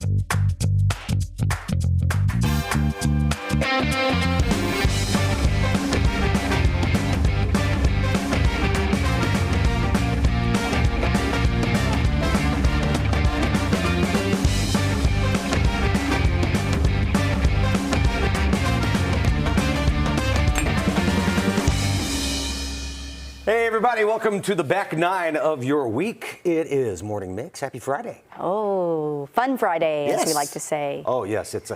Hey everybody, welcome to the back nine of your week. It is Morning Mix. Happy Friday. Oh, fun Friday, Yes. as we like to say. Oh yes, it's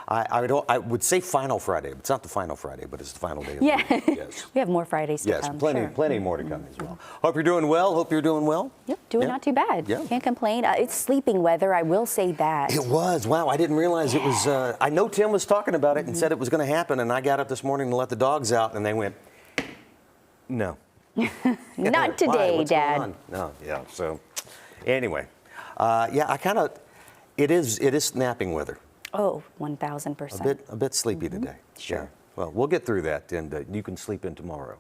I would say final Friday, but it's not the final Friday, but it's the final day of the week. Yes. We have more Fridays to Yes, come. plenty more to come as well. Hope you're doing well. Hope you're doing well. Yep, doing not too bad. Yeah. Can't complain. It's sleeping weather, I will say that. It was. Wow, I didn't realize it was. I know Tim was talking about it and said it was going to happen, and I got up this morning to let the dogs out, and they went, no. Not today, Why? What's Dad. going on? No, yeah. So, anyway, it is snapping weather. Oh, 1,000%. A bit sleepy today. Sure. Yeah. Well, we'll get through that, and you can sleep in tomorrow.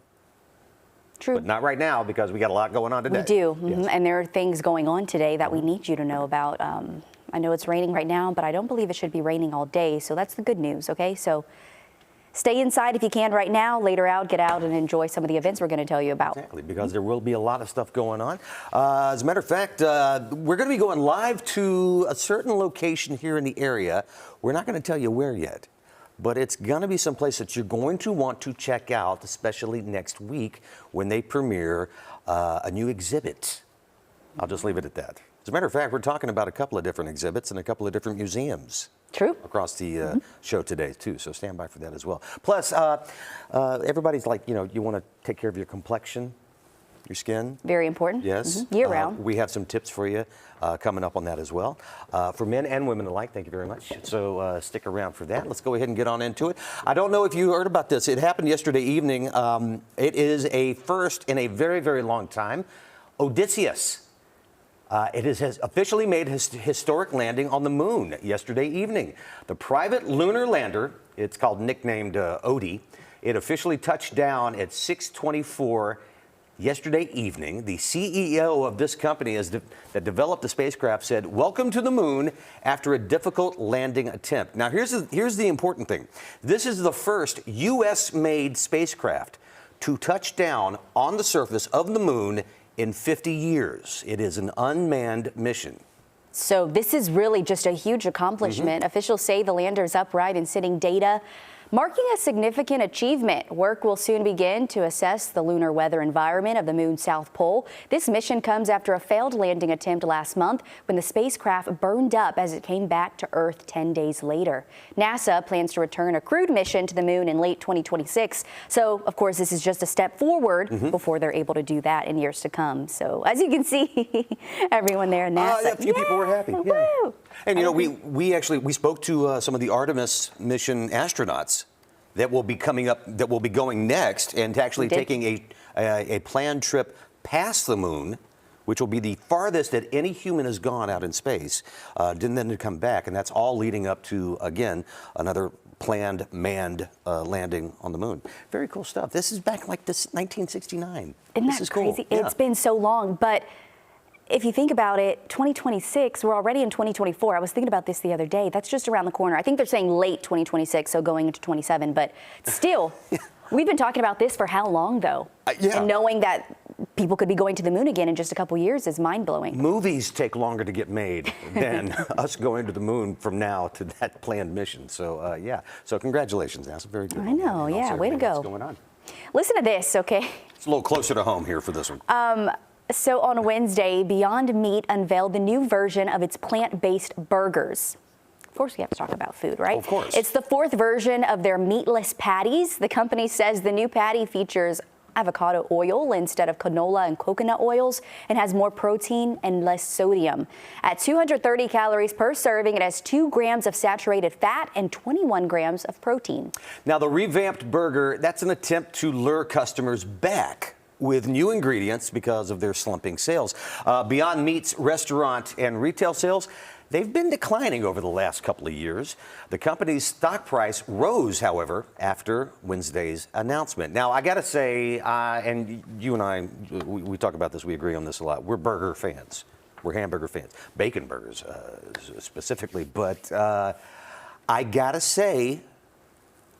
True. But not right now because we got a lot going on today. We do, Yes. and there are things going on today that we need you to know about. I know it's raining right now, but I don't believe it should be raining all day, so that's the good news, okay? So stay inside if you can right now. Later out, get out and enjoy some of the events we're going to tell you about. Exactly, because there will be a lot of stuff going on. As a matter of fact, we're going to be going live to a certain location here in the area. We're not going to tell you where yet, but it's going to be someplace that you're going to want to check out, especially next week when they premiere a new exhibit. I'll just leave it at that. As a matter of fact, we're talking about a couple of different exhibits and a couple of different museums. True. Across the show today, too, so stand by for that as well. Plus, everybody's like, you want to take care of your complexion, your skin. Very important. Yes. Year-round. We have some tips for you coming up on that as well. For men and women alike, thank you very much. So stick around for that. Let's go ahead and get on into it. I don't know if you heard about this. It happened yesterday evening. It is a first in a very, very long time. Odysseus. It has officially made his historic landing on the moon yesterday evening. The private lunar lander, it's called nicknamed Odie, it officially touched down at 6:24 yesterday evening. The CEO of this company that developed the spacecraft said, "Welcome to the moon after a difficult landing attempt." Now, here's the important thing. This is the first U.S.-made spacecraft to touch down on the surface of the moon in 50 years. It is an unmanned mission. So this is really just a huge accomplishment. Officials say the lander is upright and sending data, marking a significant achievement. Work will soon begin to assess the lunar weather environment of the moon's south pole. This mission comes after a failed landing attempt last month when the spacecraft burned up as it came back to Earth 10 days later. NASA plans to return a crewed mission to the moon in late 2026. So, of course, this is just a step forward before they're able to do that in years to come. So, as you can see, everyone there at NASA. A few people were happy. Yeah. Woo! And we spoke to some of the Artemis mission astronauts that will be coming up, that will be going next, and actually taking a planned trip past the moon, which will be the farthest that any human has gone out in space, then to come back, and that's all leading up to, again, another planned manned landing on the moon. Very cool stuff. This is back like this 1969. Isn't this that is crazy? Cool. Yeah. It's been so long, but if you think about it, 2026, we're already in 2024. I was thinking about this the other day. That's just around the corner. I think they're saying late 2026, so going into 27, but still, we've been talking about this for how long, though? And knowing that people could be going to the moon again in just a couple years is mind-blowing. Movies take longer to get made than us going to the moon from now to that planned mission. So, yeah. So congratulations, NASA. Very good. I know, yeah. Way to go. What's going on? Listen to this, okay? It's a little closer to home here for this one. So on Wednesday, Beyond Meat unveiled the new version of its plant-based burgers. Of course, we have to talk about food, right? Of course. It's the fourth version of their meatless patties. The company says the new patty features avocado oil instead of canola and coconut oils and has more protein and less sodium. At 230 calories per serving, it has 2 grams of saturated fat and 21 grams of protein. Now, the revamped burger, that's an attempt to lure customers back with new ingredients because of their slumping sales. Beyond Meat's restaurant and retail sales, they've been declining over the last couple of years. The company's stock price rose, however, after Wednesday's announcement. Now, I got to say, and you and I, we talk about this, we agree on this a lot, we're burger fans. We're hamburger fans, bacon burgers specifically. But I gotta say,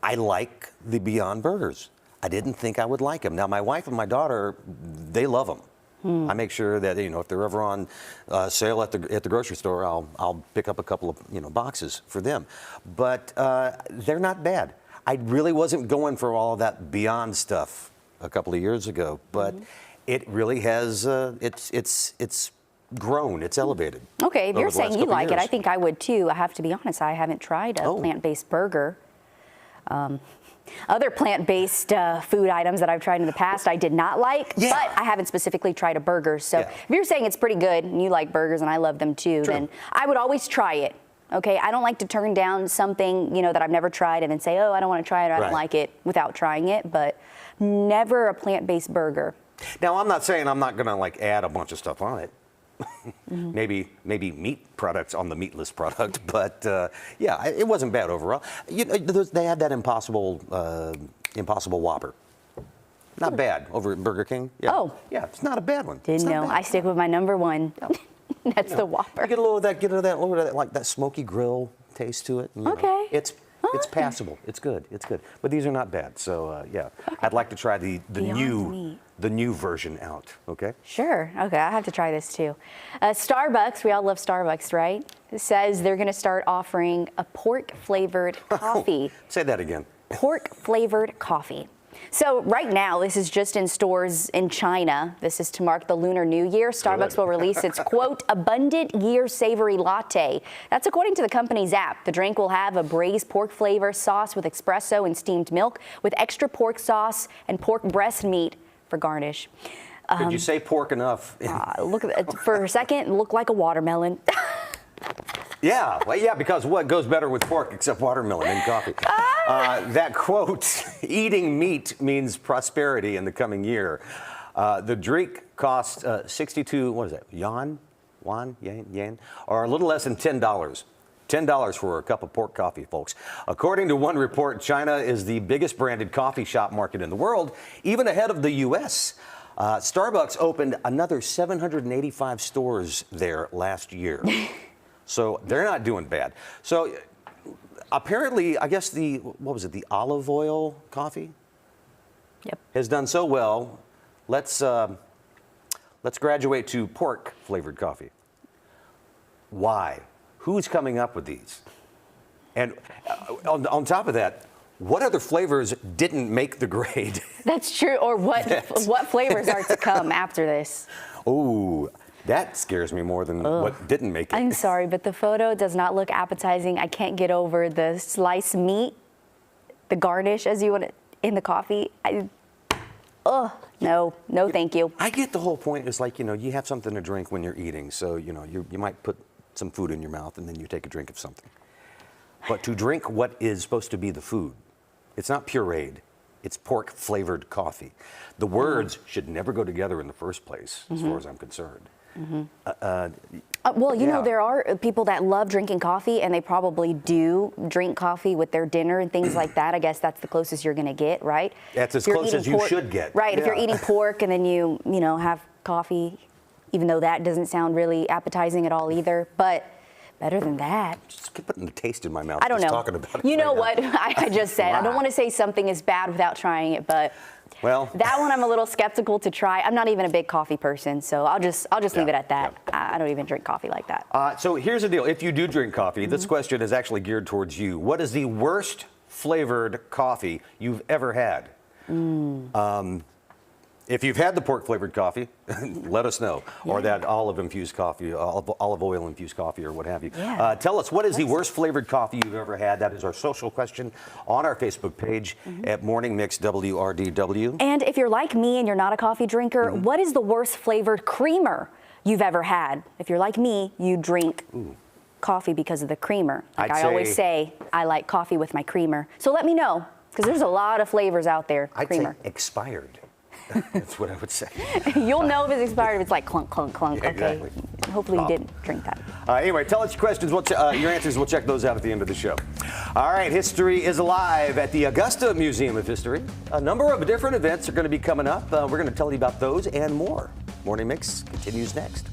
I like the Beyond Burgers. I didn't think I would like them. Now, my wife and my daughter, they love them. I make sure that, you know, if they're ever on sale at the grocery store, I'll pick up a couple of, you know, boxes for them. But they're not bad. I really wasn't going for all of that Beyond stuff a couple of years ago, but it really has. It's grown. It's elevated. Okay, if you're over the last saying you couple like it, years. I think I would too. I have to be honest, I haven't tried a plant-based burger. Other plant-based food items that I've tried in the past I did not like, but I haven't specifically tried a burger. So if you're saying it's pretty good and you like burgers and I love them too, then I would always try it. Okay, I don't like to turn down something, you know, that I've never tried and then say, oh, I don't want to try it or I don't like it without trying it, but never a plant-based burger. Now, I'm not saying I'm not going to like add a bunch of stuff on it. Maybe meat products on the meatless product, but yeah, it wasn't bad overall. You know, they had that Impossible Whopper. Not bad over at Burger King. Yeah. Oh. Yeah, it's not a bad one. Didn't know. I stick with my number one. That's the Whopper. You get a little of that, like that smoky grill taste to it. You know. Okay. It's passable. It's good. It's good. But these are not bad. So yeah, I'd like to try the new version out. Okay. Sure. Okay, I have to try this too. Starbucks. We all love Starbucks, right? It says they're going to start offering a pork-flavored coffee. Say that again. Pork-flavored coffee. So right now, this is just in stores in China. This is to mark the Lunar New Year. Starbucks will release its, quote, abundant year savory latte. That's according to the company's app. The drink will have a braised pork flavor sauce with espresso and steamed milk with extra pork sauce and pork breast meat for garnish. Did you say pork enough? Look at for a second, it looked like a watermelon. Yeah, well, yeah, because what goes better with pork except watermelon and coffee? That quote, eating meat means prosperity in the coming year. The drink costs 62, what is that, yen, or a little less than $10. $10 for a cup of pork coffee, folks. According to one report, China is the biggest branded coffee shop market in the world, even ahead of the U.S. Starbucks opened another 785 stores there last year. So they're not doing bad. So apparently, I guess the olive oil coffee has done so well. Let's graduate to pork flavored coffee. Why? Who's coming up with these? And on top of that, what other flavors didn't make the grade? That's true. Or what flavors are to come after this? Oh. That scares me more than what didn't make it. I'm sorry, but the photo does not look appetizing. I can't get over the sliced meat, the garnish, as you want it, in the coffee. No, thank you. I get the whole point. It's like, you know, you have something to drink when you're eating. So, you know, you might put some food in your mouth and then you take a drink of something. But to drink what is supposed to be the food, it's not pureed. It's pork-flavored coffee. The words should never go together in the first place, as far as I'm concerned. Well, you know, there are people that love drinking coffee, and they probably do drink coffee with their dinner and things like that. I guess that's the closest you're going to get, right? That's as close as you should get. Right. If you're eating pork and then you know, have coffee, even though that doesn't sound really appetizing at all either, but better than that. Just keep putting the taste in my mouth. I don't know. Talking about it you know right what? I just said, I don't want to say something is bad without trying it, but well, that one I'm a little skeptical to try. I'm not even a big coffee person, so I'll just leave it at that. I don't even drink coffee like that. So here's the deal. If you do drink coffee, this question is actually geared towards you. What is the worst flavored coffee you've ever had? If you've had the pork-flavored coffee, let us know, or that olive-infused coffee, olive oil-infused coffee, or what have you. Tell us, what is the worst flavored coffee you've ever had? That is our social question on our Facebook page at Morning Mix WRDW. And if you're like me and you're not a coffee drinker, what is the worst flavored creamer you've ever had? If you're like me, you drink coffee because of the creamer. Like I always say, I like coffee with my creamer. So let me know, because there's a lot of flavors out there. I'd say expired. That's what I would say. You'll know if it's expired if it's like clunk, clunk, clunk. Yeah, okay. exactly. Hopefully you didn't drink that. Anyway, tell us your questions, your answers. We'll check those out at the end of the show. All right, history is alive at the Augusta Museum of History. A number of different events are going to be coming up. We're going to tell you about those and more. Morning Mix continues next.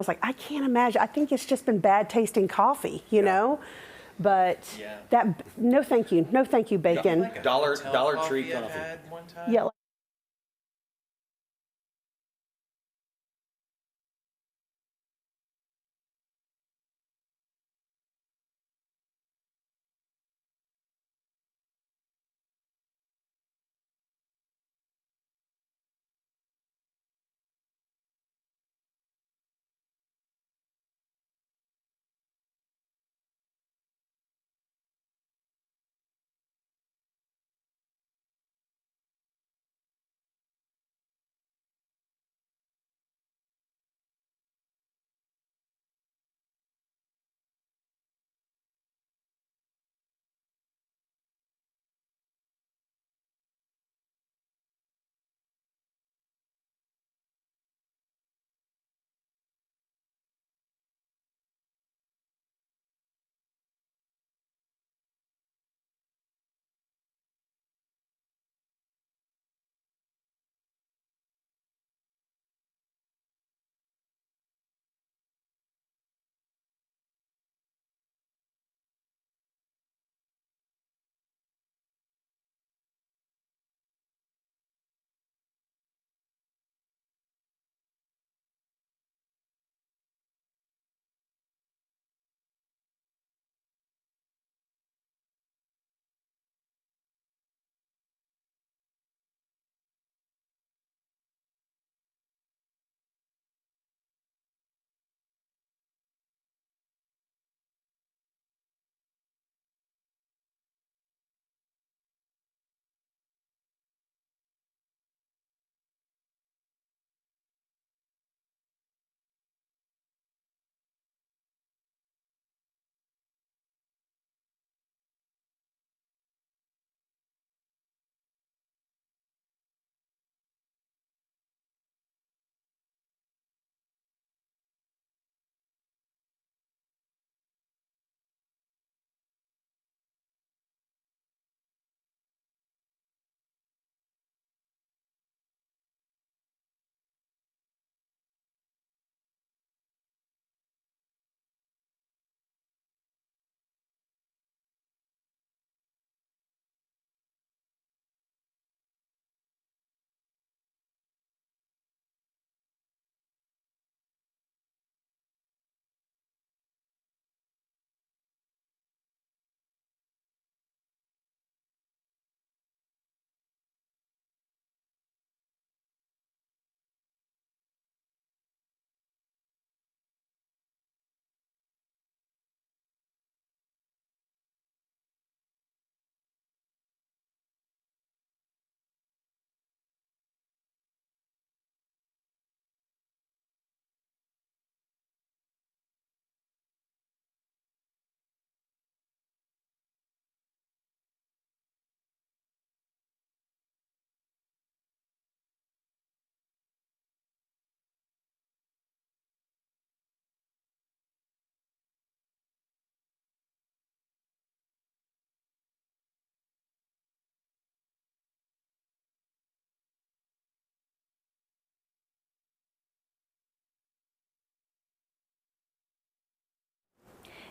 was like, I can't imagine. I think it's just been bad tasting coffee, you know? But no thank you. No thank you, bacon. Like Dollar Tree I've coffee. had one time. Yeah.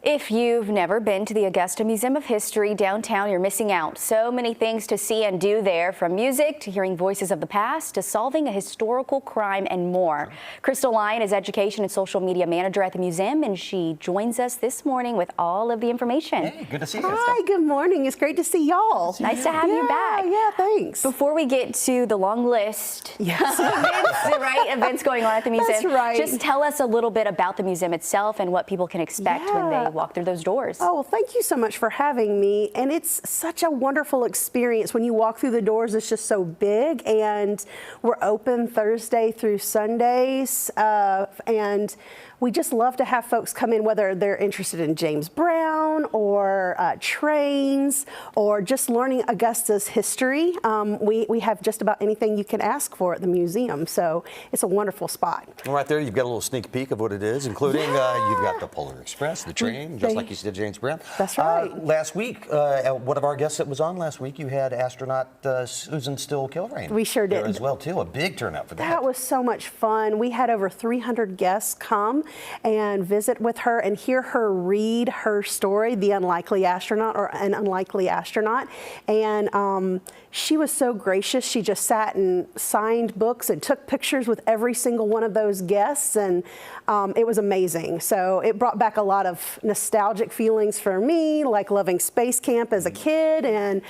If you've never been to the Augusta Museum of History downtown, you're missing out. So many things to see and do there, from music to hearing voices of the past to solving a historical crime and more. Crystal Lyon is Education and Social Media Manager at the museum, and she joins us this morning with all of the information. Hey, good to see you. Hi, good morning. It's great to see y'all. Nice to have you back. Yeah, thanks. Before we get to the long list Yes. of events going on at the museum, That's right. just tell us a little bit about the museum itself and what people can expect when they walk through those doors. Oh, well, thank you so much for having me. And it's such a wonderful experience. When you walk through the doors, it's just so big. And we're open Thursday through Sundays. And we just love to have folks come in, whether they're interested in James Brown, town, or trains, or just learning Augusta's history. We have just about anything you can ask for at the museum, so it's a wonderful spot. Right there, you've got a little sneak peek of what it is, including you've got the Polar Express, the train, just like you said, James Brown. That's right. Last week, one of our guests that was on last week, you had astronaut Susan Still-Kilrain. We sure did. There as well, too. A big turnout for that. That was so much fun. We had over 300 guests come and visit with her and hear her read her story, The Unlikely Astronaut, or An Unlikely Astronaut. And she was so gracious. She just sat and signed books and took pictures with every single one of those guests, and it was amazing. So it brought back a lot of nostalgic feelings for me, like loving space camp as a kid, and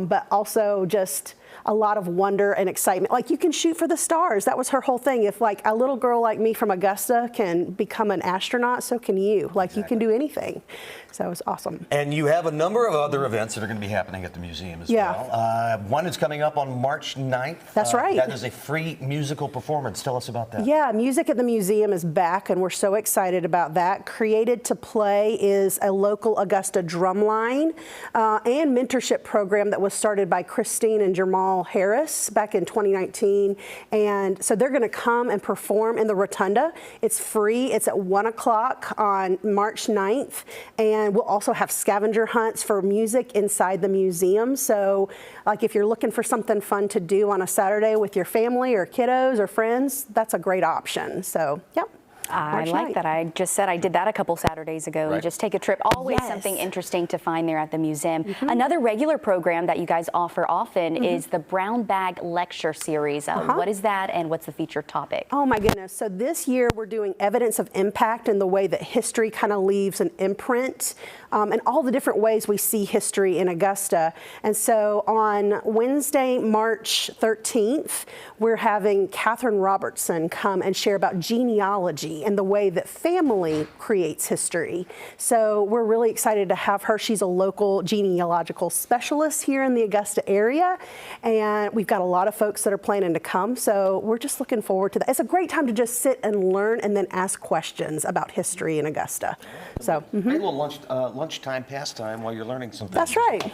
but also just a lot of wonder and excitement. Like, you can shoot for the stars. That was her whole thing. If like a little girl like me from Augusta can become an astronaut, so can you. Like, you can do anything. So it was awesome. And you have a number of other events that are going to be happening at the museum as well. One is coming up on March 9th. That's right. That is a free musical performance. Tell us about that. Yeah, Music at the Museum is back, and we're so excited about that. Created to Play is a local Augusta drumline and mentorship program that was started by Christine and Jamal Harris back in 2019. And so they're going to come and perform in the Rotunda. It's free. It's at 1 o'clock on March 9th. And we'll also have scavenger hunts for music inside the museum. So like, if you're looking for something fun to do on a Saturday with your family or kiddos or friends, that's a great option. So, yep. I like that. I just said I did that a couple Saturdays ago. Right. And just take a trip. Always something interesting to find there at the museum. Another regular program that you guys offer often is the Brown Bag Lecture Series. What is that, and what's the featured topic? Oh my goodness. So this year we're doing evidence of impact in the way that history kind of leaves an imprint, and all the different ways we see history in Augusta. And so on Wednesday, March 13th, we're having Catherine Robertson come and share about genealogy and the way that family creates history. So we're really excited to have her. She's a local genealogical specialist here in the Augusta area, and we've got a lot of folks that are planning to come. So we're just looking forward to that. It's a great time to just sit and learn and then ask questions about history in Augusta. So Great little lunchtime pastime while you're learning something. That's right.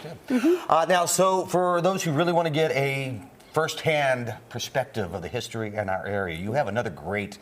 Now, so for those who really want to get a first-hand perspective of the history in our area, you have another great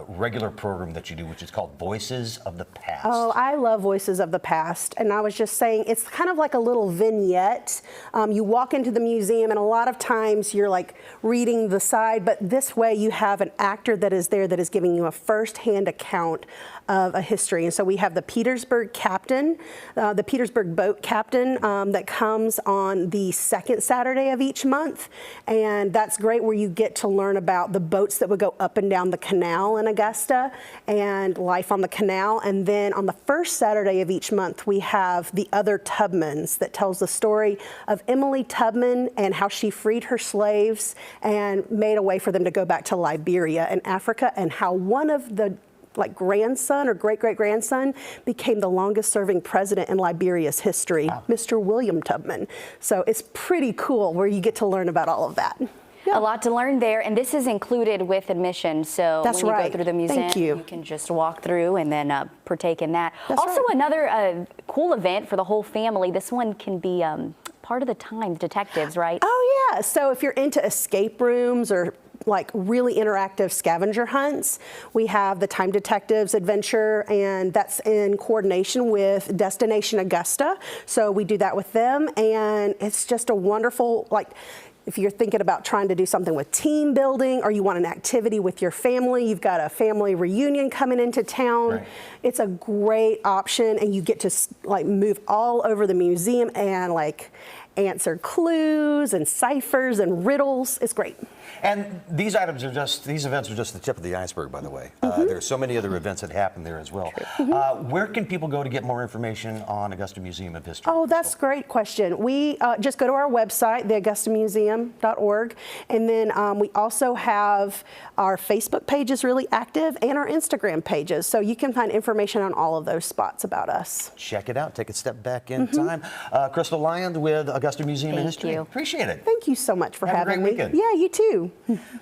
regular program that you do, which is called Voices of the Past. Oh, I love Voices of the Past. And I was just saying, it's kind of like a little vignette. You walk into the museum, and a lot of times you're like reading the side, but this way you have an actor that is there that is giving you a first-hand account of a history. And so we have the Petersburg captain, the Petersburg boat captain that comes on the second Saturday of each month. And that's great, where you get to learn about the boats that would go up and down the canal in Augusta and life on the canal. And then on the first Saturday of each month, we have the Other Tubmans that tells the story of Emily Tubman and how she freed her slaves and made a way for them to go back to Liberia and Africa, and how one of the grandson or great-great-grandson became the longest-serving president in Liberia's history, Mr. William Tubman. So it's pretty cool where you get to learn about all of that. A lot to learn there, and this is included with admission. So That's when you right. go through the museum, you can just walk through and then partake in that. That's also, right. another cool event for the whole family. This one can be part of the time detectives, right? Oh yeah. So if you're into escape rooms or like really interactive scavenger hunts, we have the Time Detectives adventure, and that's in coordination with Destination Augusta. So we do that with them, and it's just a wonderful, like, if you're thinking about trying to do something with team building, or you want an activity with your family, you've got a family reunion coming into town. Right. It's a great option, and you get to like move all over the museum and like answer clues and ciphers and riddles. It's great. And these events are just the tip of the iceberg, by the way. There are so many other events that happen there as well. Where can people go to get more information on Augusta Museum of History? Oh, that's a great question. We just go to our website, theaugustamuseum.org, and then we also have our Facebook page is really active, and our Instagram pages, so you can find information on all of those spots about us. Check it out. Take a step back in time. Crystal Lyons with Augusta Augusta Museum of Thank History. you. Appreciate it. Thank you so much for Have a having great me. weekend. Yeah, you too.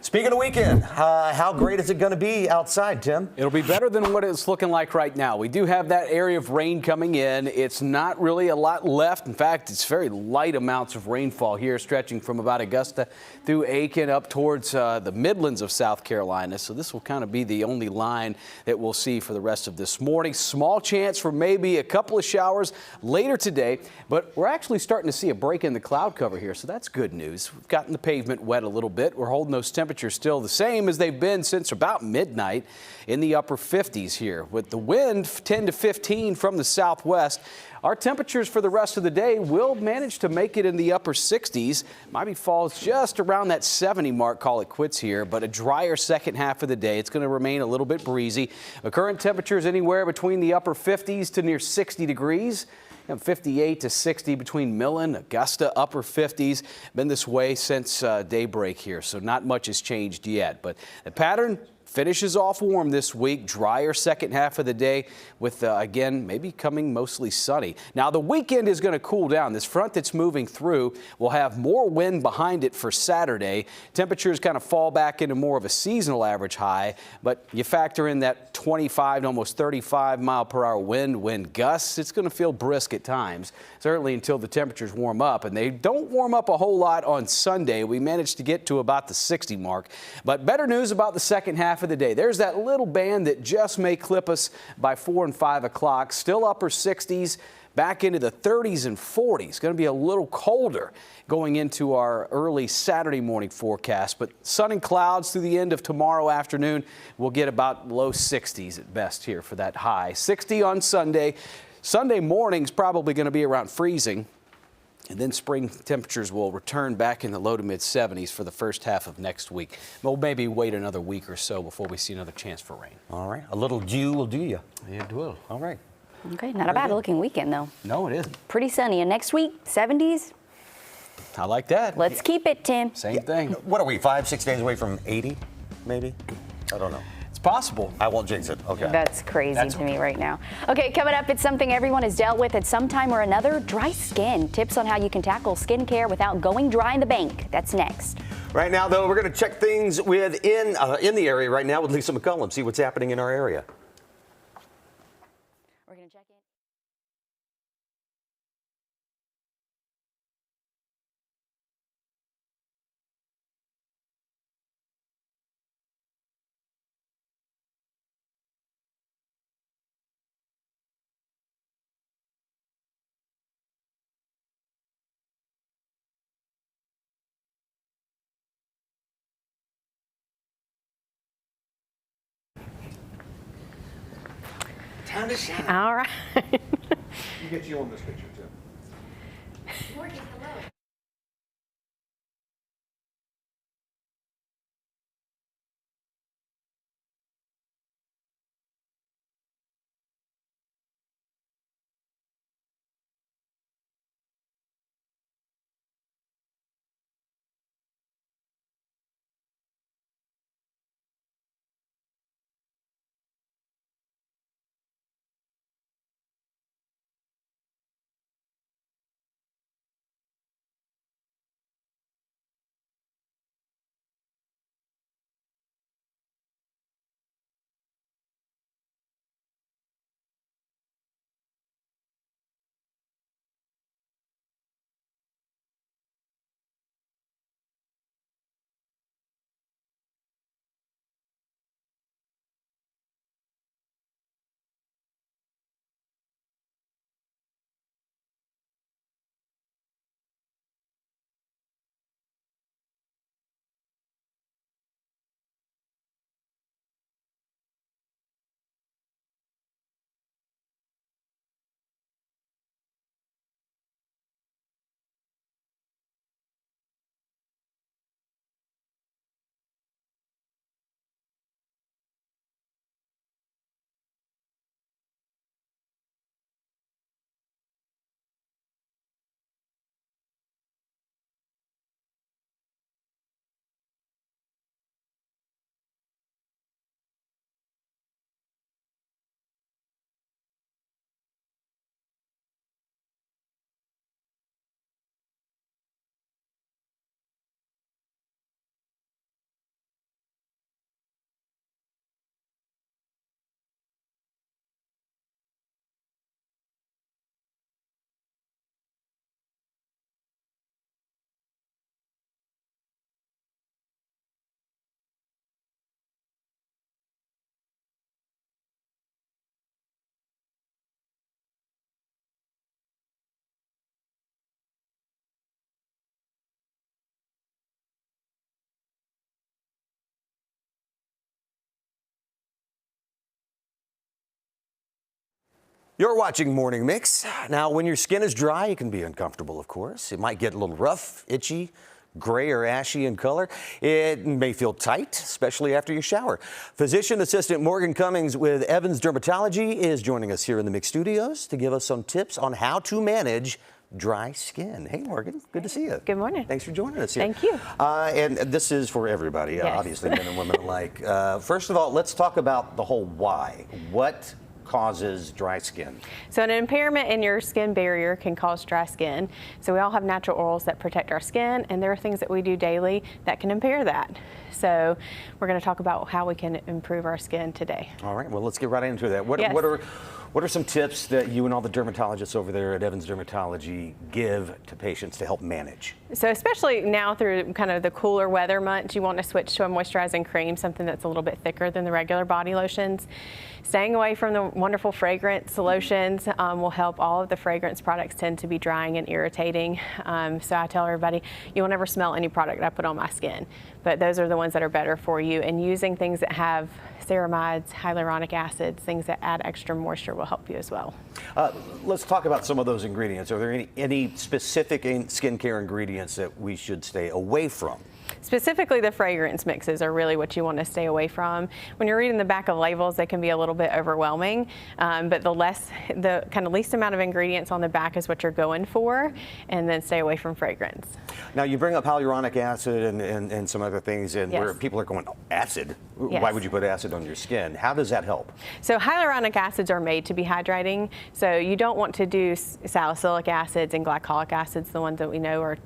Speaking of weekend, how great is it going to be outside, Tim? It'll be better than what it's looking like right now. We do have that area of rain coming in. It's not really a lot left. In fact, it's very light amounts of rainfall here, stretching from about Augusta through Aiken up towards the Midlands of South Carolina. So this will kind of be the only line that we'll see for the rest of this morning. Small chance for maybe a couple of showers later today, but we're actually starting to see a break in the cloud cover here, so that's good news. We've gotten the pavement wet a little bit. We're holding those temperatures still the same as they've been since about midnight, in the upper 50s here. With the wind 10 to 15 from the southwest, our temperatures for the rest of the day will manage to make it in the upper 60s. Miami falls just around that 70 mark, call it quits here, but a drier second half of the day. It's going to remain a little bit breezy. The current temperatures anywhere between the upper 50s to near 60 degrees. 58 to 60 between Millen, Augusta, upper 50s. Been this way since daybreak here, so not much has changed yet. But the pattern finishes off warm this week. Drier second half of the day with, again, maybe coming mostly sunny. Now, the weekend is going to cool down. This front that's moving through will have more wind behind it for Saturday. Temperatures kind of fall back into more of a seasonal average high, but you factor in that 25 to almost 35 mile per hour wind gusts. It's going to feel brisk at times, certainly until the temperatures warm up, and they don't warm up a whole lot on Sunday. We managed to get to about the 60 mark, but better news about the second half of the day. There's that little band that just may clip us by 4 and 5 o'clock. Still upper 60s, back into the 30s and 40s. It's going to be a little colder going into our early Saturday morning forecast, but sun and clouds through the end of tomorrow afternoon. We'll get about low 60s at best here for that high. 60 on Sunday. Sunday morning's probably going to be around freezing. And then spring temperatures will return back in the low to mid 70s for the first half of next week. We'll maybe wait another week or so before we see another chance for rain. All right. A little dew will do you. It will. All right. Okay, not a bad looking weekend though. No, it isn't. Pretty sunny. And next week, 70s. I like that. Let's keep it, Tim. Same thing. What are we, 5-6 days away from 80, maybe? I don't know. It's possible. I won't jinx it. Okay. That's crazy That's to me right now. Okay, coming up, it's something everyone has dealt with at some time or another, dry skin. Tips on how you can tackle skincare without going dry in the bank. That's next. Right now, though, we're going to check things in the area right now with Lisa McCullum, see what's happening in our area. We're going to check in. Time to shine. All right. You get you on this picture, too. You're watching Morning Mix. Now, when your skin is dry, it can be uncomfortable, of course. It might get a little rough, itchy, gray or ashy in color. It may feel tight, especially after you shower. Physician assistant Morgan Cummings with Evans Dermatology is joining us here in the Mix studios to give us some tips on how to manage dry skin. Hey, Morgan, good to see you. Good morning. Thanks for joining us here. Thank you. And this is for everybody, Yes. obviously, men and women alike. First of all, let's talk about the whole why. What causes dry skin? So an impairment in your skin barrier can cause dry skin. So we all have natural oils that protect our skin, and there are things that we do daily that can impair that. So we're going to talk about how we can improve our skin today. All right, well, let's get right into that. Yes. What are some tips that you and all the dermatologists over there at Evans Dermatology give to patients to help manage? So especially now through kind of the cooler weather months, you want to switch to a moisturizing cream, something that's a little bit thicker than the regular body lotions. Staying away from the wonderful fragrance lotions will help. All of the fragrance products tend to be drying and irritating. So I tell everybody, you will never smell any product I put on my skin, but those are the ones that are better for you. And using things that have ceramides, hyaluronic acids, things that add extra moisture will help you as well. Let's talk about some of those ingredients. Are there any specific skincare ingredients that we should stay away from? Specifically, the fragrance mixes are really what you want to stay away from. When you're reading the back of labels, they can be a little bit overwhelming, but the kind of least amount of ingredients on the back is what you're going for, and then stay away from fragrance. Now, you bring up hyaluronic acid and some other things, and Yes. where people are going, oh, acid? Yes. Why would you put acid on your skin? How does that help? So hyaluronic acids are made to be hydrating, so you don't want to do salicylic acids and glycolic acids, the ones that we know are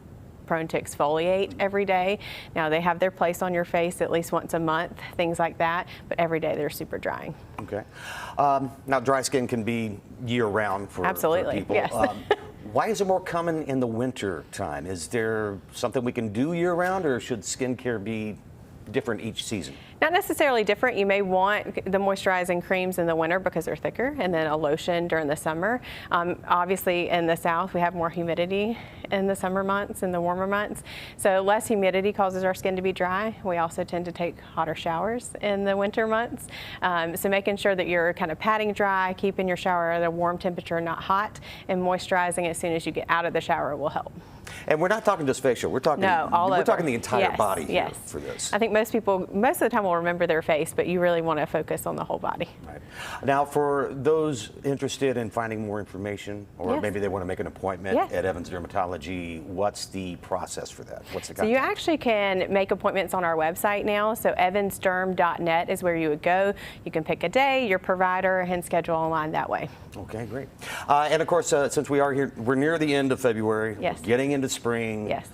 prone to exfoliate every day. Now, they have their place on your face at least once a month, things like that, but every day they're super drying. Okay. Now, dry skin can be year-round for Absolutely, people. yes. Why is it more common in the winter time? Is there something we can do year-round, or should skincare be different each season? Not necessarily different. You may want the moisturizing creams in the winter because they're thicker, and then a lotion during the summer. Obviously, in the South, we have more humidity in the summer months and the warmer months. So less humidity causes our skin to be dry. We also tend to take hotter showers in the winter months. So making sure that you're kind of patting dry, keeping your shower at a warm temperature, not hot, and moisturizing as soon as you get out of the shower will help. And we're not talking just facial. We're talking We're talking the entire body here yes. for this. I think most people, most of the time, will remember their face, but you really want to focus on the whole body. Right. Now, for those interested in finding more information, or Yes. maybe they want to make an appointment Yes. at Evans Dermatology, what's the process for that? What's the So you contact? actually can make appointments on our website now. So evansderm.net is where you would go. You can pick a day, your provider, and schedule online that way. Okay, great. And of course, since we are here, we're near the end of February. Yes. We're getting into spring. Yes.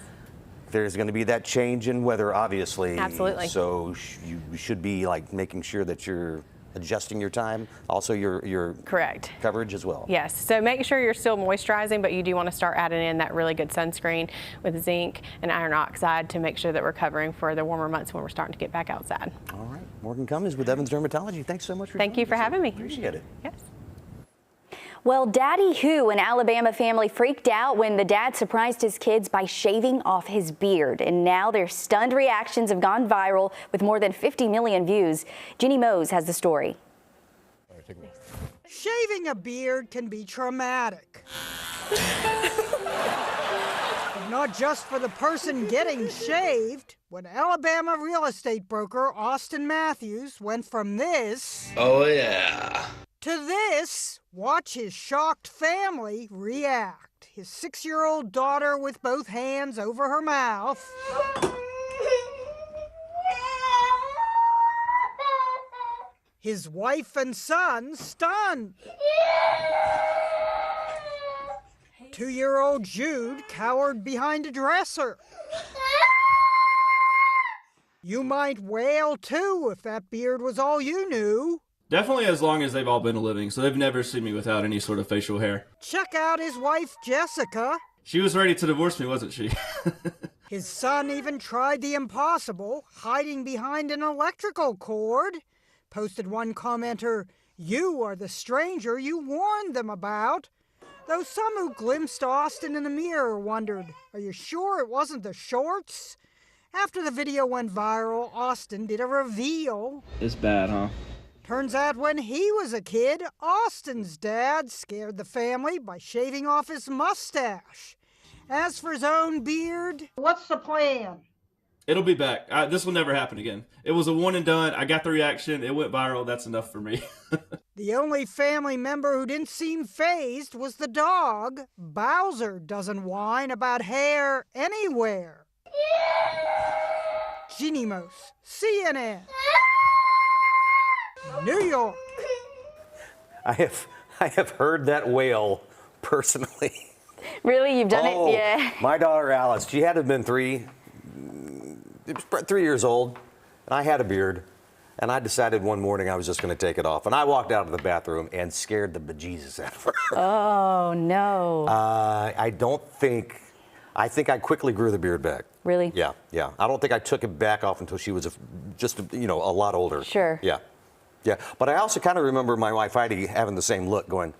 There's going to be that change in weather, obviously. Absolutely. So you should be like making sure that you're adjusting your time, also your Correct. coverage as well. Yes. So make sure you're still moisturizing, but you do want to start adding in that really good sunscreen with zinc and iron oxide to make sure that we're covering for the warmer months when we're starting to get back outside. All right. Morgan Cummings with Evans Dermatology. Thanks so much for Thank you for having me. Appreciate it. Yes. Well, Daddy Who, an Alabama family, freaked out when the dad surprised his kids by shaving off his beard. And now their stunned reactions have gone viral with more than 50 million views. Jenny Mose has the story. Shaving a beard can be traumatic. Not just for the person getting shaved. When Alabama real estate broker Austin Matthews went from this, oh yeah, to this, watch his shocked family react. His 6-year-old daughter with both hands over her mouth. His wife and son stunned. 2-year-old Jude cowered behind a dresser. You might wail too if that beard was all you knew. Definitely as long as they've all been living, so they've never seen me without any sort of facial hair. Check out his wife Jessica. She was ready to divorce me, wasn't she? His son even tried the impossible, hiding behind an electrical cord. Posted one commenter, "You are the stranger you warned them about." Though some who glimpsed Austin in the mirror wondered, are you sure it wasn't the shorts? After the video went viral, Austin did a reveal. It's bad, huh? Turns out when he was a kid, Austin's dad scared the family by shaving off his mustache. As for his own beard, what's the plan? It'll be back. This will never happen again. It was a one and done. I got the reaction. It went viral. That's enough for me. The only family member who didn't seem fazed was the dog. Bowser doesn't whine about hair anywhere. Jeannie Mose, CNN. New York. I have heard that wail personally. Really? You've done it? Yeah. My daughter Alice, she had to have been 3 years old, and I had a beard, and I decided one morning I was just going to take it off, and I walked out of the bathroom and scared the bejesus out of her. Oh, no. I think I quickly grew the beard back. Really? Yeah. I don't think I took it back off until she was just a lot older. Sure. Yeah. But I also kind of remember my wife Heidi having the same look, going,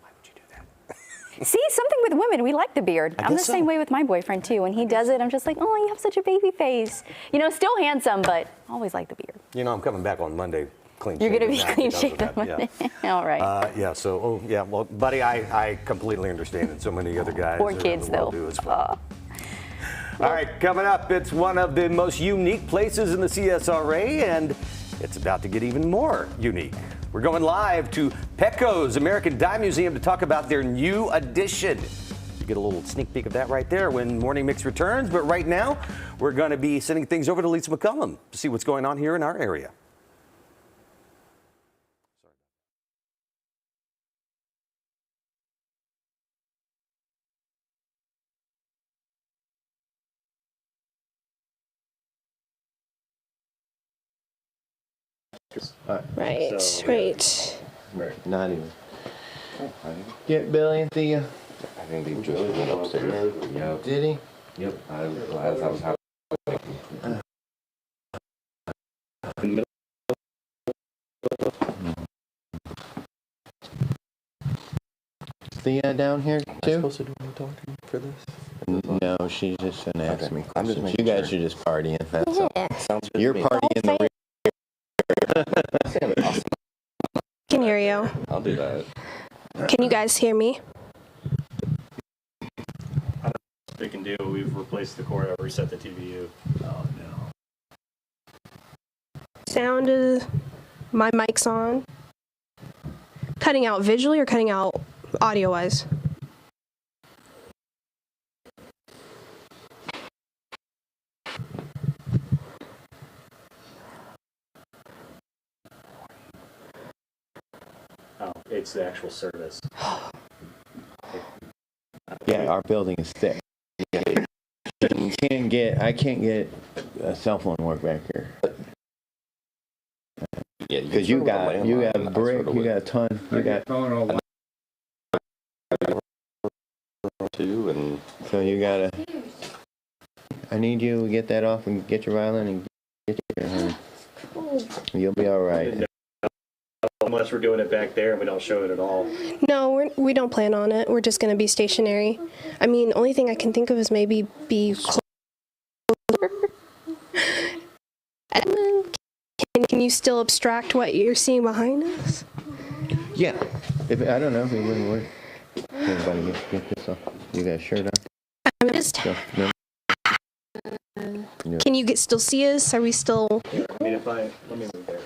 "Why would you do that?" See, something with women, we like the beard. I'm the same way with my boyfriend, too. When he does it, I'm just like, oh, you have such a baby face. Still handsome, but always like the beard. I'm coming back on Monday clean You're shaven. going to be clean shaven on Monday. All right. Well, buddy, I completely understand, and so many other guys Or kids, though. do as well. All right, coming up, it's one of the most unique places in the CSRA, and it's about to get even more unique. We're going live to Pexcho's American Dye Museum to talk about their new addition. You get a little sneak peek of that right there when Morning Mix returns. But right now, we're going to be sending things over to Lisa McCullum to see what's going on here in our area. Right. Not even. Get Billy and Thea. I think they just went upstairs. Yep. Did he? Yep. I was happy. Thea down here Am I too? supposed to do any talking for this? No, she's just gonna ask me I'm just questions. making You guys sure. are just partying. That's all. Sounds good You're to me. partying the real. Awesome. Can hear you. I'll do that. Can you guys hear me? We can do. We've replaced the core. I've reset the TVU. Oh no. Sound is my mic's on. Cutting out visually or cutting out audio wise? Oh, it's the actual service. Yeah, our building is thick. I can't get a cell phone work back here. Yeah, Because you got brick, you got a ton, you got two, and so you gotta. I need you to get that off and get your violin and get your honey. You'll be all right. Unless we're doing it back there and we don't show it at all. No, we don't plan on it. We're just going to be stationary. I mean, only thing I can think of is maybe be closer. Can you still abstract what you're seeing behind us? Yeah. If I don't know if it wouldn't work. Everybody get this off. You got a shirt on? I'm just. So, no. Can you still see us? Are we still? I mean, let me move there.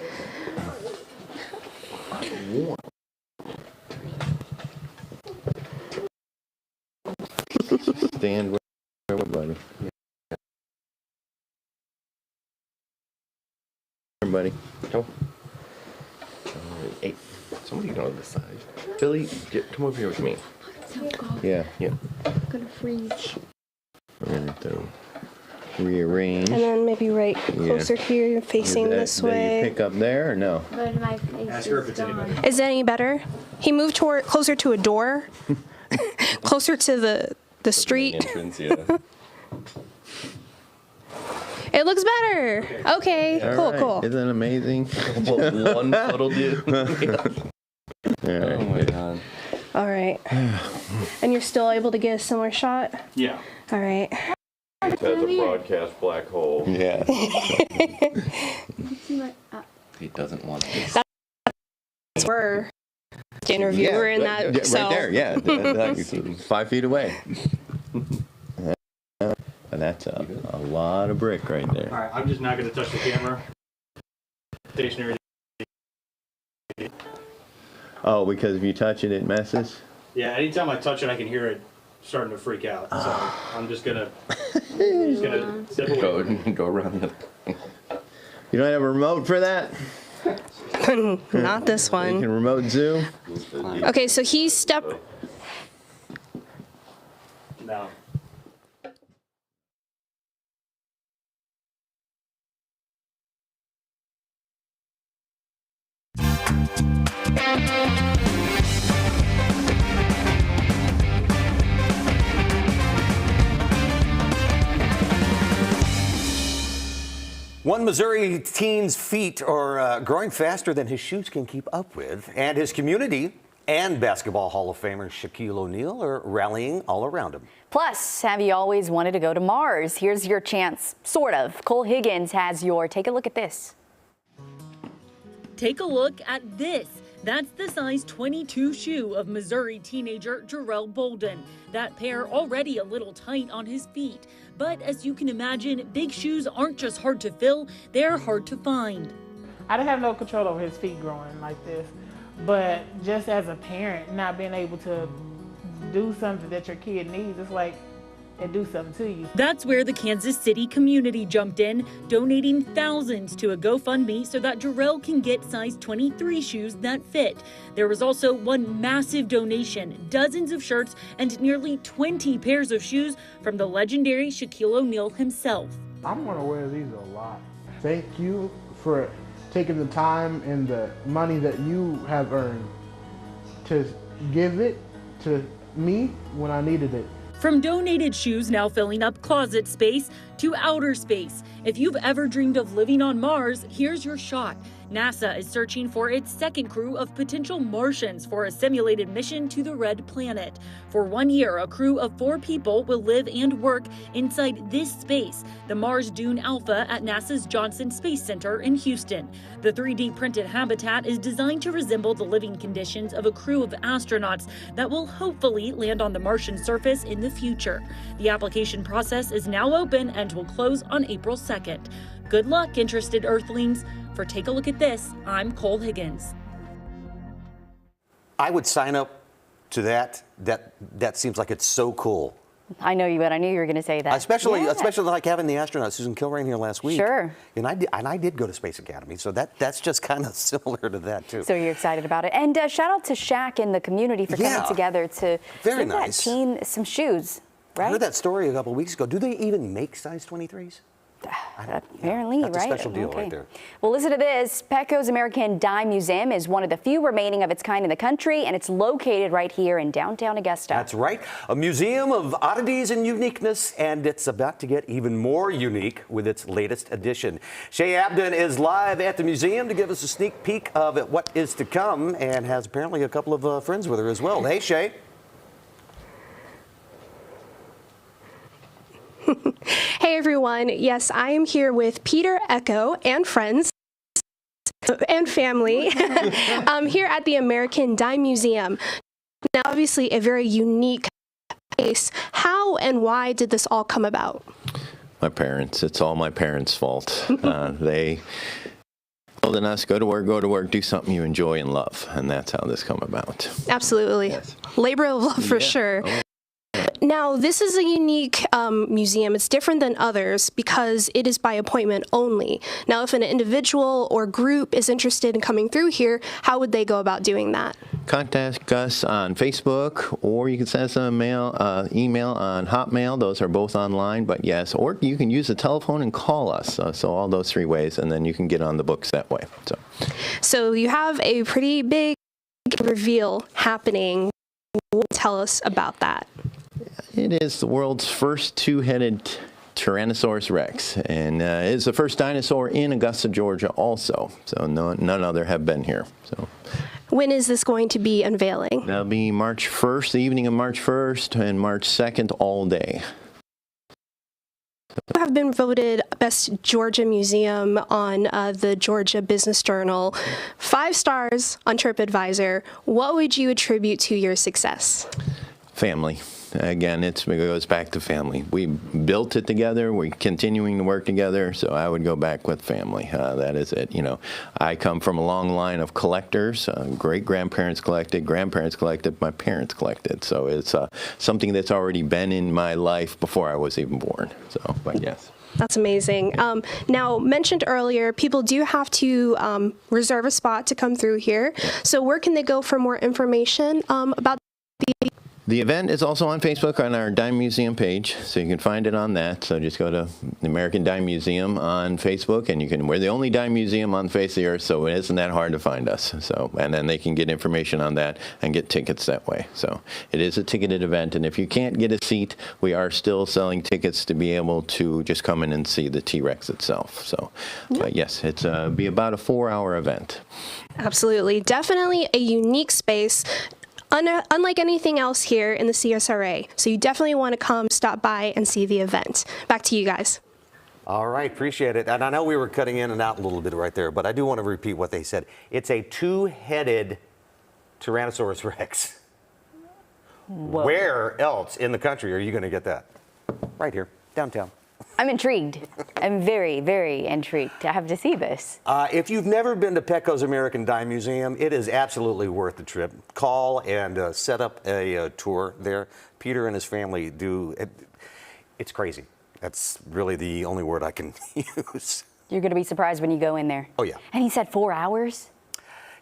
Stand where everybody. Everybody. come. Hey, somebody go on this side. Billy, come over here with me. Yeah. Yeah. Gonna freeze. We're gonna have to rearrange. And then maybe right closer here, facing this Did you way. pick up there or no? But my face Ask her if is it's any gone. better. Is that any better? He moved closer to a door, closer to the street. Entrance, yeah. It looks better. Okay, All cool, right. cool. Isn't that amazing? What one foot'll do. All Oh right. my god. All right. And you're still able to get a similar shot? Yeah. All right. That's a broadcast black hole. Yeah. See my, He doesn't want this. we're the interviewer in that. Right there, yeah. Like 5 feet away. And that's a lot of brick right there. All right, I'm just not going to touch the camera. Stationary. Oh, because if you touch it, it messes? Yeah, anytime I touch it, I can hear it starting to freak out. So I'm just gonna step away. Go around the You don't have a remote for that? Not this You one. can remote zoom? Okay, so he stepped. No. One Missouri teen's feet are growing faster than his shoes can keep up with, and his community and Basketball Hall of Famer Shaquille O'Neal are rallying all around him. Plus, have you always wanted to go to Mars? Here's your chance, sort of. Cole Higgins has your take a look at this. Take a look at this. That's the size 22 shoe of Missouri teenager Jarrell Bolden. That pair already a little tight on his feet. But as you can imagine, big shoes aren't just hard to fill, they're hard to find. I didn't have no control over his feet growing like this. But just as a parent, not being able to do something that your kid needs, it's like it do something to you. That's where the Kansas City community jumped in, donating thousands to a GoFundMe so that Jarrell can get size 23 shoes that fit. There was also one massive donation, dozens of shirts, and nearly 20 pairs of shoes from the legendary Shaquille O'Neal himself. I'm gonna wear these a lot. Thank you for taking the time and the money that you have earned to give it to me when I needed it. From donated shoes now filling up closet space to outer space. If you've ever dreamed of living on Mars, here's your shot. NASA is searching for its second crew of potential Martians for a simulated mission to the red planet. For 1 year, a crew of 4 people will live and work inside this space, the Mars Dune Alpha at NASA's Johnson Space Center in Houston. The 3D printed habitat is designed to resemble the living conditions of a crew of astronauts that will hopefully land on the Martian surface in the future. The application process is now open and will close on April 2nd. Good luck, interested Earthlings. For Take a Look at This, I'm Cole Higgins. I would sign up to that. That seems like it's so cool. I know you, but I knew you were going to say that. Especially like having the astronaut Susan Kilrain here last week. Sure. And I did go to Space Academy, so that's just kind of similar to that too. So you're excited about it. And shout out to Shaq and the community for coming together to Very give nice. that teen some shoes, right? I heard that story a couple of weeks ago. Do they even make size 23s? Apparently, That's right? a special deal right there. Well, listen to this. Pexcho's American Dye Museum is one of the few remaining of its kind in the country, and it's located right here in downtown Augusta. That's right. A museum of oddities and uniqueness, and it's about to get even more unique with its latest edition. Shay Abden is live at the museum to give us a sneak peek of what is to come, and has apparently a couple of friends with her as well. Hey, Shay. Hey everyone, yes, I am here with Peter Echo and friends and family here at the American Dye Museum. Now, obviously a very unique place. How and why did this all come about? My parents. It's all my parents' fault. They told us, go to work, do something you enjoy and love. And that's how this come about. Absolutely. Yes. Labor of love for sure. Now, this is a unique museum. It's different than others because it is by appointment only. Now, if an individual or group is interested in coming through here, how would they go about doing that? Contact us on Facebook, or you can send us an email on Hotmail. Those are both online, but yes, or you can use the telephone and call us. So all those 3 ways, and then you can get on the books that way. So you have a pretty big reveal happening. Tell us about that. It is the world's first 2-headed Tyrannosaurus Rex, and it is the first dinosaur in Augusta, Georgia also. So none other have been here. So when is this going to be unveiling? That'll be March 1st, the evening of March 1st, and March 2nd all day. You have been voted Best Georgia Museum on the Georgia Business Journal. 5 stars on TripAdvisor. What would you attribute to your success? Family. Again, it goes back to family. We built it together. We're continuing to work together, so I would go back with family. That is it. You know, I come from a long line of collectors. Great-grandparents collected, grandparents collected, my parents collected. So it's something that's already been in my life before I was even born. So, but yes. That's amazing. Now, mentioned earlier, people do have to reserve a spot to come through here. So where can they go for more information about the event is also on Facebook on our Dime Museum page, so you can find it on that. So just go to the American Dime Museum on Facebook, and we're the only dime museum on the face of the earth, so it isn't that hard to find us. So, and then they can get information on that and get tickets that way. So it is a ticketed event, and if you can't get a seat, we are still selling tickets to be able to just come in and see the T-Rex itself. So, but yes, it's be about a 4-hour event. Absolutely. Definitely a unique space. Unlike anything else here in the CSRA. So you definitely want to come, stop by, and see the event. Back to you guys. All right, appreciate it. And I know we were cutting in and out a little bit right there, but I do want to repeat what they said. It's a 2-headed Tyrannosaurus Rex. Whoa. Where else in the country are you going to get that? Right here, downtown. I'm intrigued. I'm very, very intrigued. I have to see this. If you've never been to Pexcho's American Dime Museum, it is absolutely worth the trip. Call and set up a tour there. Peter and his family do. It's crazy. That's really the only word I can use. You're going to be surprised when you go in there. Oh, yeah. And he said 4 hours?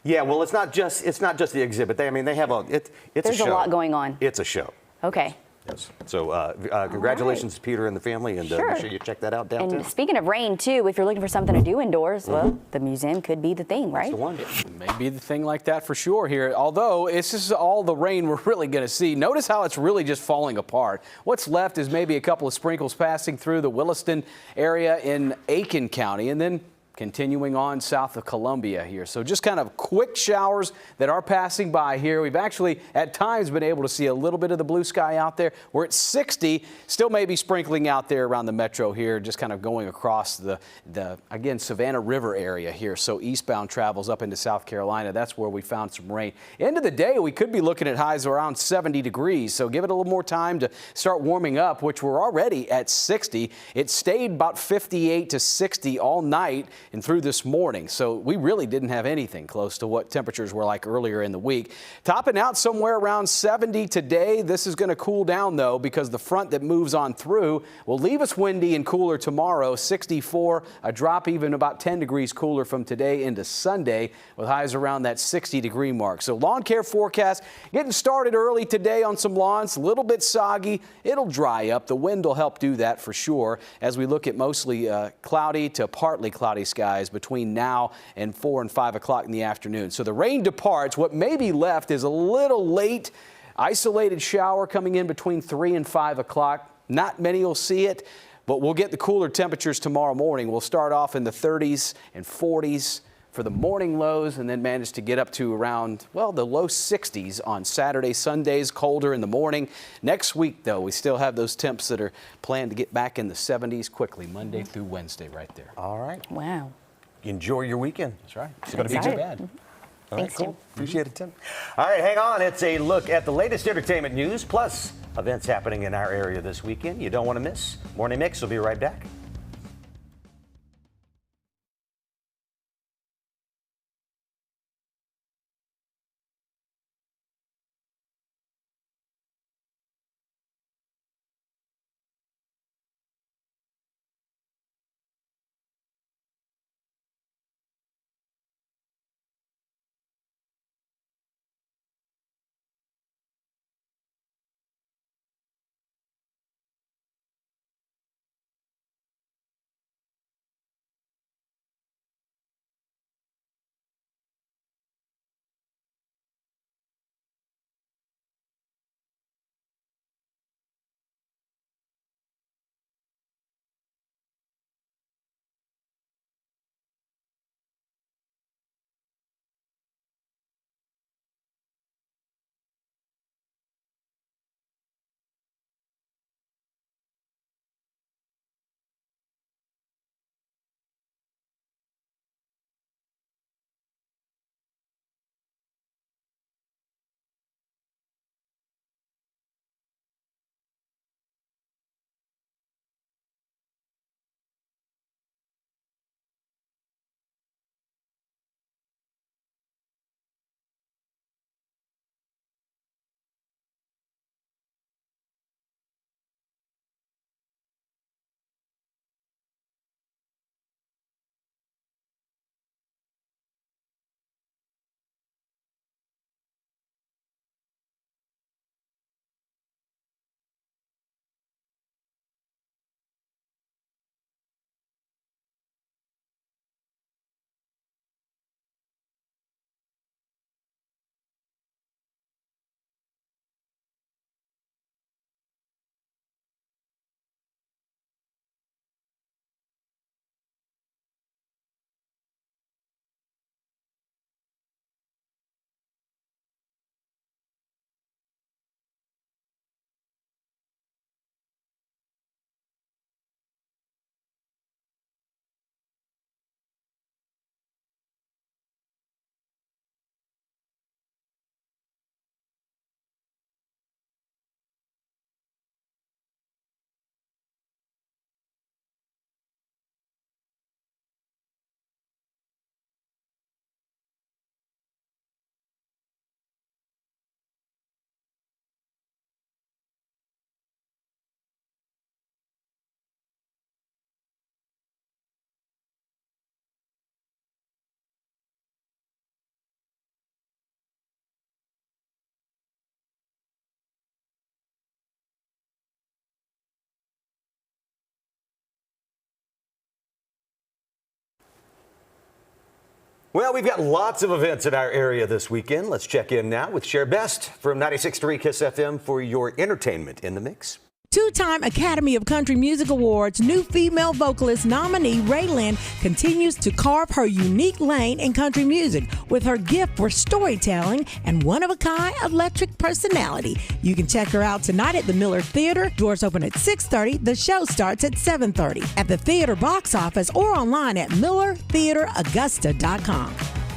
Yeah, well, it's not just the exhibit. They have it's There's a show. There's a lot going on. It's a show. Okay. Yes. So congratulations to Peter and the family, and make sure you check that out downtown. And speaking of rain, too, if you're looking for something to do indoors, well, the museum could be the thing, right? That's the one. It may be the thing like that for sure here, although this is all the rain we're really going to see. Notice how it's really just falling apart. What's left is maybe a couple of sprinkles passing through the Williston area in Aiken County, and then continuing on south of Columbia here. So just kind of quick showers that are passing by here. We've actually at times been able to see a little bit of the blue sky out there. We're at 60, still maybe sprinkling out there around the metro here, just kind of going across the again, Savannah River area here. So eastbound travels up into South Carolina. That's where we found some rain. End of the day, we could be looking at highs around 70 degrees. So give it a little more time to start warming up, which we're already at 60. It stayed about 58 to 60 all night and through this morning. So we really didn't have anything close to what temperatures were like earlier in the week. Topping out somewhere around 70 today. This is going to cool down though, because the front that moves on through will leave us windy and cooler tomorrow. 64, a drop even about 10 degrees cooler from today into Sunday with highs around that 60-degree mark. So lawn care forecast getting started early today on some lawns, a little bit soggy. It'll dry up. The wind will help do that for sure as we look at mostly cloudy to partly cloudy skies between now and 4 and 5 o'clock in the afternoon. So the rain departs. What may be left is a little late isolated shower coming in between 3 and 5 o'clock. Not many will see it, but we'll get the cooler temperatures tomorrow morning. We'll start off in the 30s and 40s for the morning lows and then manage to get up to around, well, the low 60s on Saturday. Sundays colder in the morning. Next week, though, we still have those temps that are planned to get back in the 70s quickly, Monday through Wednesday right there. All right. Wow. Enjoy your weekend. That's right. It's going to be too bad. All right, Thanks, cool. Tim. Appreciate it, Tim. All right, hang on. It's a look at the latest entertainment news, plus events happening in our area this weekend you don't want to miss. Morning Mix will be right back. Well, we've got lots of events in our area this weekend. Let's check in now with Share Best from 96.3 KISS FM for your entertainment in the mix. Two-time Academy of Country Music Awards new female vocalist nominee Raylan continues to carve her unique lane in country music with her gift for storytelling and one-of-a-kind electric personality. You can check her out tonight at the Miller Theater. Doors open at 6:30. The show starts at 7:30 at the theater box office or online at millertheateraugusta.com.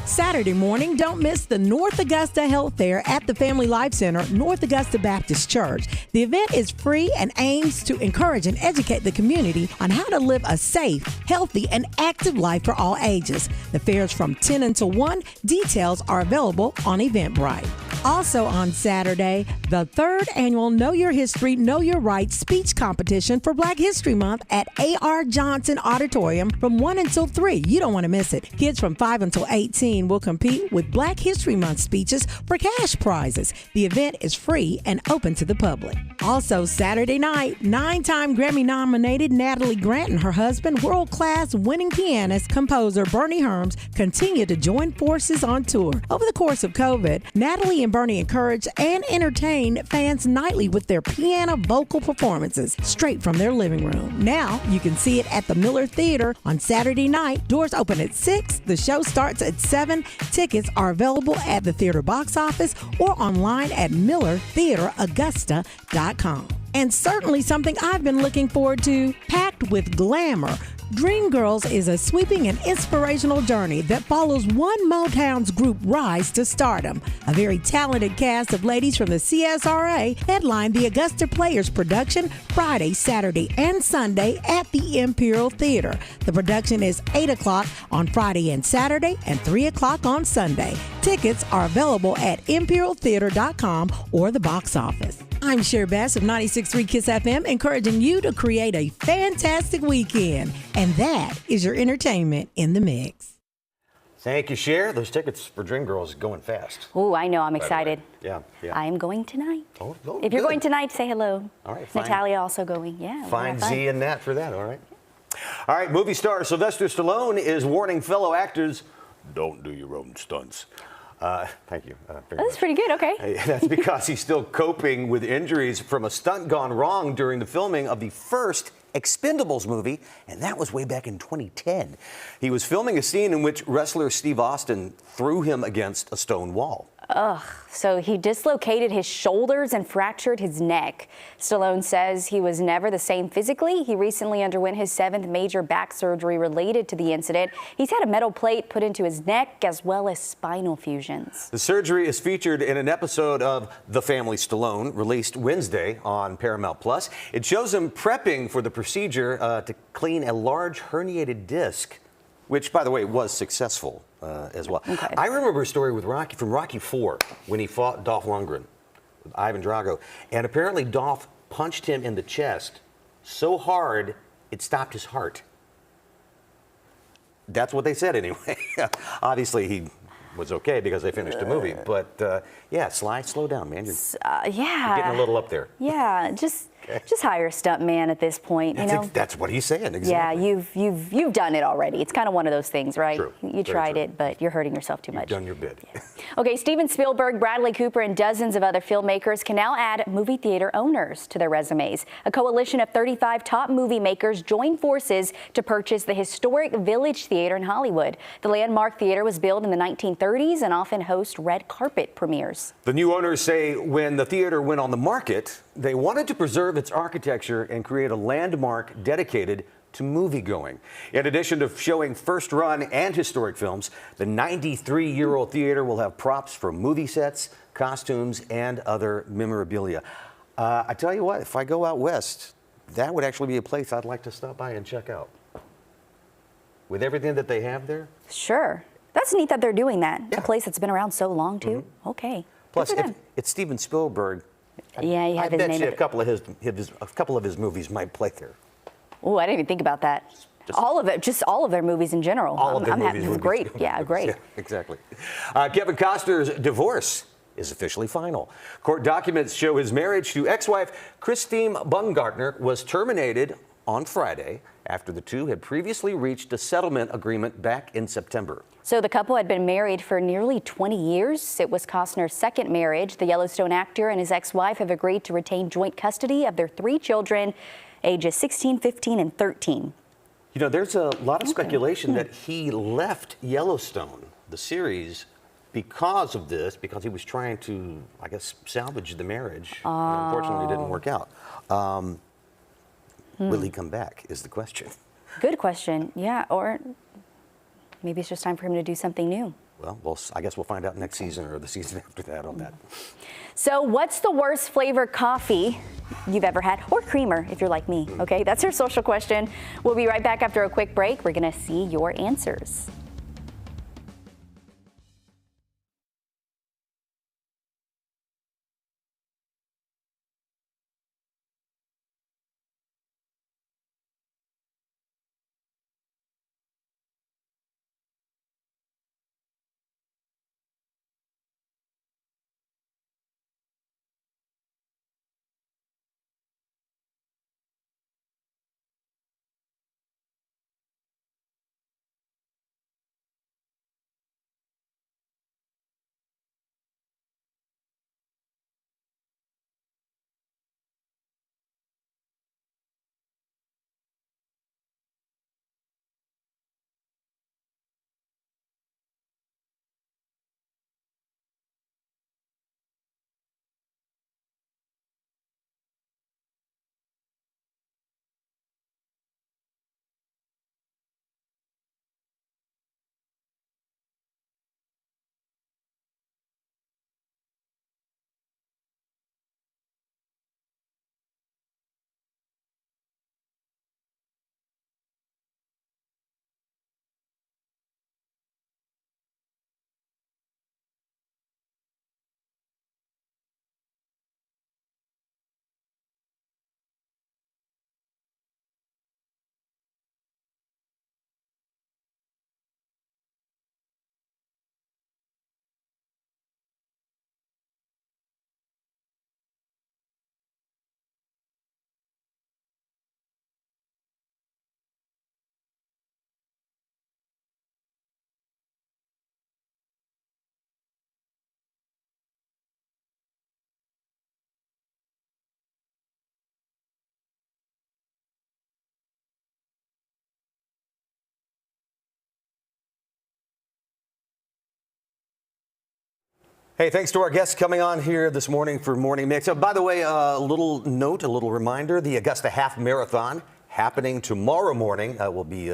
Saturday morning, don't miss the North Augusta Health Fair at the Family Life Center, North Augusta Baptist Church. The event is free and aims to encourage and educate the community on how to live a safe, healthy, and active life for all ages. The fair is from 10 until 1. Details are available on Eventbrite. Also on Saturday, the 3rd annual Know Your History, Know Your Rights speech competition for Black History Month at A.R. Johnson Auditorium from 1 until 3. You don't want to miss it. Kids from 5 until 18 will compete with Black History Month speeches for cash prizes. The event is free and open to the public. Also Saturday night, 9-time Grammy-nominated Natalie Grant and her husband, world-class winning pianist, composer Bernie Herms, continue to join forces on tour. Over the course of COVID, Natalie and Bernie encourage and entertain fans nightly with their piano vocal performances straight from their living room. Now you can see it at the Miller Theater on Saturday night. Doors open at 6. The show starts at 7. Tickets are available at the theater box office or online at millertheateraugusta.com. And certainly something I've been looking forward to, packed with glamour. Dreamgirls is a sweeping and inspirational journey that follows one Motown's group rise to stardom. A very talented cast of ladies from the CSRA headline the Augusta Players production Friday, Saturday, and Sunday at the Imperial Theater. The production is 8 o'clock on Friday and Saturday and 3 o'clock on Sunday. Tickets are available at imperialtheater.com or the box office. I'm Cher Bass of 96.3 KISS FM, encouraging you to create a fantastic weekend. And that is your entertainment in the mix. Thank you, Cher. Those tickets for Dreamgirls going fast. Oh, I know. I'm excited. Yeah. I am going tonight. Oh, if you're going tonight, say hello. All right. Fine. Natalia also going. Yeah. Find Z and Nat for that. All right. All right. Movie star Sylvester Stallone is warning fellow actors, don't do your own stunts. Thank you. That's pretty good. Okay. That's because he's still coping with injuries from a stunt gone wrong during the filming of the first Expendables movie, and that was way back in 2010. He was filming a scene in which wrestler Steve Austin threw him against a stone wall. Ugh. So he dislocated his shoulders and fractured his neck. Stallone says he was never the same physically. He recently underwent his 7th major back surgery related to the incident. He's had a metal plate put into his neck as well as spinal fusions. The surgery is featured in an episode of The Family Stallone, released Wednesday on Paramount Plus. It shows him prepping for the procedure to clean a large herniated disc, which, by the way, was successful as well. Okay. I remember a story with Rocky from Rocky IV when he fought Dolph Lundgren with Ivan Drago, and apparently Dolph punched him in the chest so hard it stopped his heart. That's what they said anyway. Obviously, he was okay because they finished the movie, but yeah, Sly, slow down, man. You're getting a little up there. Yeah, just hire a stunt man at this point. That's what he's saying. Exactly. Yeah, you've done it already. It's kind of one of those things, right? True. You tried it, but you're hurting yourself too much. You've done your bit. Yeah. Okay, Steven Spielberg, Bradley Cooper, and dozens of other filmmakers can now add movie theater owners to their resumes. A coalition of 35 top movie makers joined forces to purchase the historic Village Theater in Hollywood. The landmark theater was built in the 1930s and often hosts red carpet premieres. The new owners say when the theater went on the market, they wanted to preserve its architecture and create a landmark dedicated to moviegoing. In addition to showing first-run and historic films, the 93-year-old theater will have props from movie sets, costumes, and other memorabilia. I tell you what, if I go out west, that would actually be a place I'd like to stop by and check out. With everything that they have there? Sure. That's neat that they're doing that. Yeah. A place that's been around so long, too. Mm-hmm. Okay. Plus, if it's Steven Spielberg. Yeah, you have his name. I bet you a couple of his movies might play there. Oh, I didn't even think about that. All of it, just all of their movies in general. All of their movies. Great. Yeah, great. Yeah, exactly. Kevin Costner's divorce is officially final. Court documents show his marriage to ex-wife Christine Baumgartner was terminated on Friday after the two had previously reached a settlement agreement back in September. So the couple had been married for nearly 20 years. It was Costner's second marriage. The Yellowstone actor and his ex-wife have agreed to retain joint custody of their 3 children, ages 16, 15, and 13. You know, there's a lot of speculation that he left Yellowstone, the series, because of this, because he was trying to, I guess, salvage the marriage. Unfortunately, it didn't work out. Will he come back is the question. Good question. Yeah, or maybe it's just time for him to do something new. Well, I guess we'll find out next season or the season after that on that. So what's the worst flavored coffee you've ever had? Or creamer, if you're like me, okay? That's our social question. We'll be right back after a quick break. We're going to see your answers. Hey, thanks to our guests coming on here this morning for Morning Mix. By the way, a little note, a little reminder, the Augusta Half Marathon happening tomorrow morning. Will be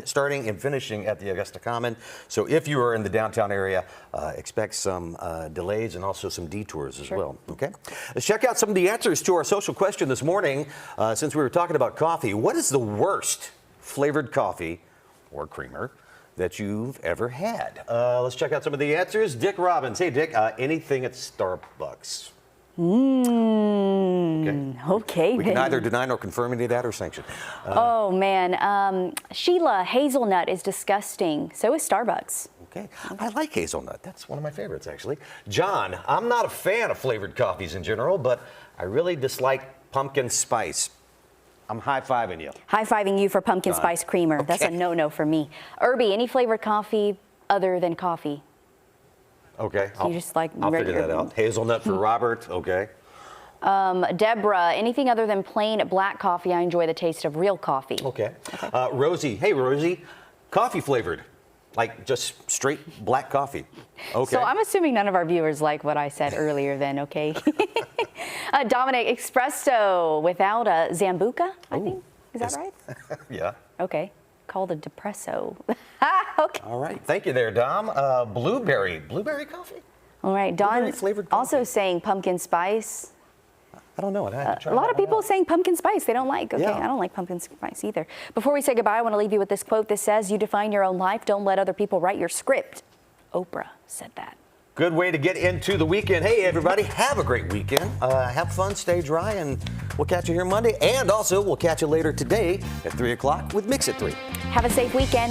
starting and finishing at the Augusta Common. So if you are in the downtown area, expect some delays and also some detours as well. Okay. Let's check out some of the answers to our social question this morning. Since we were talking about coffee, what is the worst flavored coffee or creamer that you've ever had? Let's check out some of the answers. Dick Robbins. Hey, Dick, anything at Starbucks? Okay. We can neither deny nor confirm any of that or sanction. Oh, man. Sheila, hazelnut is disgusting. So is Starbucks. Okay. I like hazelnut. That's one of my favorites, actually. John, I'm not a fan of flavored coffees in general, but I really dislike pumpkin spice. I'm high-fiving you. High-fiving you for pumpkin spice creamer. Okay. That's a no-no for me. Irby, any flavored coffee other than coffee? Okay. You just like I'll figure regular- that out. Hazelnut for Robert. Okay. Deborah, anything other than plain black coffee, I enjoy the taste of real coffee. Okay. Rosie, hey, Rosie, coffee flavored, like just straight black coffee. Okay. So I'm assuming none of our viewers like what I said earlier then, okay? Dominic, espresso without a Zambuca, I think. Is that right? Yeah. Okay. Called a depresso. Okay. All right. Thank you there, Dom. Blueberry coffee? All right. Don flavored also saying pumpkin spice. I don't know. I had to try A lot that of one people out. saying pumpkin spice they don't like. Okay, Yeah. I don't like pumpkin spice either. Before we say goodbye, I want to leave you with this quote that says, "You define your own life. Don't let other people write your script." Oprah said that. Good way to get into the weekend. Hey, everybody, have a great weekend. Have fun, stay dry, and we'll catch you here Monday. And also, we'll catch you later today at 3 o'clock with Mix at 3. Have a safe weekend.